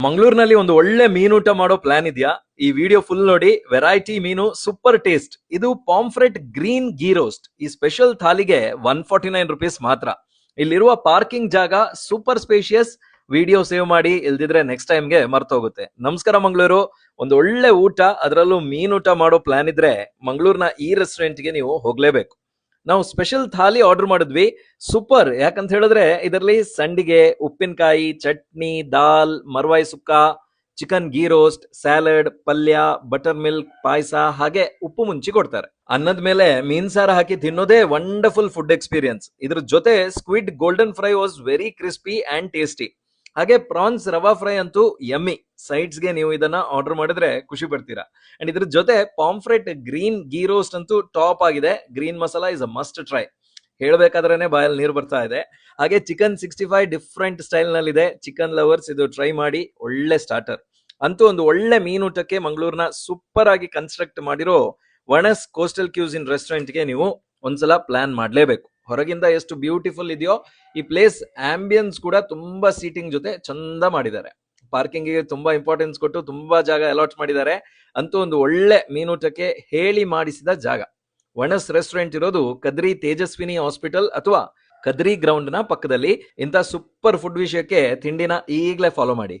ಮಂಗಳೂರಿನಲ್ಲಿ ಒಂದು ಒಳ್ಳೆ ಮೀನೂಟ ಮಾಡೋ ಪ್ಲಾನ್ ಇದೆಯಾ? ಈ ವಿಡಿಯೋ ಫುಲ್ ನೋಡಿ. ವೆರೈಟಿ ಮೀನು, ಸೂಪರ್ ಟೇಸ್ಟ್. ಇದು ಪಾಂಫ್ರೆಟ್ ಗ್ರೀನ್ ಗೀ ರೋಸ್ಟ್. ಈ ಸ್ಪೆಷಲ್ ಥಾಲಿಗೆ 149 ರುಪೀಸ್ ಮಾತ್ರ. ಇಲ್ಲಿರುವ ಪಾರ್ಕಿಂಗ್ ಜಾಗ ಸೂಪರ್ ಸ್ಪೇಷಿಯಸ್. ವಿಡಿಯೋ ಸೇವ್ ಮಾಡಿ, ಇಲ್ದಿದ್ರೆ ನೆಕ್ಸ್ಟ್ ಟೈಮ್ಗೆ ಮರ್ತೋಗುತ್ತೆ. ನಮಸ್ಕಾರ ಮಂಗಳೂರು. ಒಂದು ಒಳ್ಳೆ ಊಟ, ಅದರಲ್ಲೂ ಮೀನೂಟ ಮಾಡೋ ಪ್ಲಾನ್ ಇದ್ರೆ ಮಂಗಳೂರಿನ ಈ ರೆಸ್ಟೋರೆಂಟ್ಗೆ ನೀವು ಹೋಗ್ಲೇಬೇಕು. ನಾವು ಸ್ಪೆಷಲ್ ಥಾಲಿ ಆರ್ಡರ್ ಮಾಡಿದ್ವಿ. ಸೂಪರ್, ಯಾಕಂತ ಹೇಳಿದ್ರೆ ಇದರಲ್ಲಿ ಸಂಡಿಗೆ, ಉಪ್ಪಿನಕಾಯಿ, ಚಟ್ನಿ, ದಾಲ್, ಮರ್ವಾಯಿ ಸುಕ್ಕ, ಚಿಕನ್ ಗೀ ರೋಸ್ಟ್, ಸ್ಯಾಲಡ್, ಪಲ್ಯ, ಬಟರ್ ಮಿಲ್ಕ್, ಪಾಯಸ, ಹಾಗೆ ಉಪ್ಪು ಮುಂಚಿ ಕೊಡ್ತಾರೆ. ಅನ್ನದ ಮೇಲೆ ಮೀನ್ ಸಾರ ಹಾಕಿ ತಿನ್ನೋದೇ ವಂಡರ್ಫುಲ್ ಫುಡ್ ಎಕ್ಸ್ಪೀರಿಯನ್ಸ್. ಇದ್ರ ಜೊತೆ squid golden fry was very crispy and tasty. ಹಾಗೆ ಪ್ರಾನ್ಸ್ ರವಾ ಫ್ರೈ ಅಂತೂ ಯಮ್ಮಿ. ಸೈಡ್ಸ್ಗೆ ನೀವು ಇದನ್ನ ಆರ್ಡರ್ ಮಾಡಿದ್ರೆ ಖುಷಿ ಪಡ್ತೀರಾ. ಅಂಡ್ ಇದ್ರ ಜೊತೆ ಪಾಂಫ್ರೆಟ್ ಗ್ರೀನ್ ಗೀ ರೋಸ್ಟ್ ಅಂತೂ ಟಾಪ್ ಆಗಿದೆ. Green masala is a must try. ಹೇಳ್ಬೇಕಾದ್ರೇನೆ ಬಾಯಲ್ಲಿ ನೀರು ಬರ್ತಾ ಇದೆ. ಹಾಗೆ ಚಿಕನ್ 65 ಡಿಫ್ರೆಂಟ್ ಸ್ಟೈಲ್ ನಲ್ಲಿ ಇದೆ. ಚಿಕನ್ ಲವರ್ಸ್ ಇದು ಟ್ರೈ ಮಾಡಿ. ಒಳ್ಳೆ ಸ್ಟಾರ್ಟರ್. ಅಂತೂ ಒಂದು ಒಳ್ಳೆ ಮೀನೂಟಕ್ಕೆ ಮಂಗಳೂರಿನ ಸೂಪರ್ ಆಗಿ ಕನ್ಸ್ಟ್ರಕ್ಟ್ ಮಾಡಿರೋ ವಣಸ್ ಕೋಸ್ಟಲ್ ಕ್ಯೂಸಿನ್ ರೆಸ್ಟೋರೆಂಟ್ಗೆ ನೀವು ಒಂದ್ಸಲ ಪ್ಲಾನ್ ಮಾಡ್ಲೇಬೇಕು. ಹೊರಗಿಂದ ಎಷ್ಟು ಬ್ಯೂಟಿಫುಲ್ ಇದೆಯೋ ಈ ಪ್ಲೇಸ್, ಆಂಬಿಯನ್ಸ್ ಕೂಡ ತುಂಬಾ ಸೀಟಿಂಗ್ ಜೊತೆ ಚಂದ ಮಾಡಿದ್ದಾರೆ. ಪಾರ್ಕಿಂಗ್ ಗೆ ತುಂಬಾ ಇಂಪಾರ್ಟೆನ್ಸ್ ಕೊಟ್ಟು ತುಂಬಾ ಜಾಗ ಅಲಾಟ್ ಮಾಡಿದ್ದಾರೆ. ಅಂತೂ ಒಂದು ಒಳ್ಳೆ ಮೀನೂಟಕ್ಕೆ ಹೇಳಿ ಮಾಡಿಸಿದ ಜಾಗ. ವಣಸ್ ರೆಸ್ಟೋರೆಂಟ್ ಇರೋದು ಕದ್ರಿ ತೇಜಸ್ವಿನಿ ಹಾಸ್ಪಿಟಲ್ ಅಥವಾ ಕದ್ರಿ ಗ್ರೌಂಡ್ ನ ಪಕ್ಕದಲ್ಲಿ. ಇಂಥ ಸೂಪರ್ ಫುಡ್ ವಿಷಯಕ್ಕೆ ತಿಂಡಿನ ಈಗಲೇ ಫಾಲೋ ಮಾಡಿ.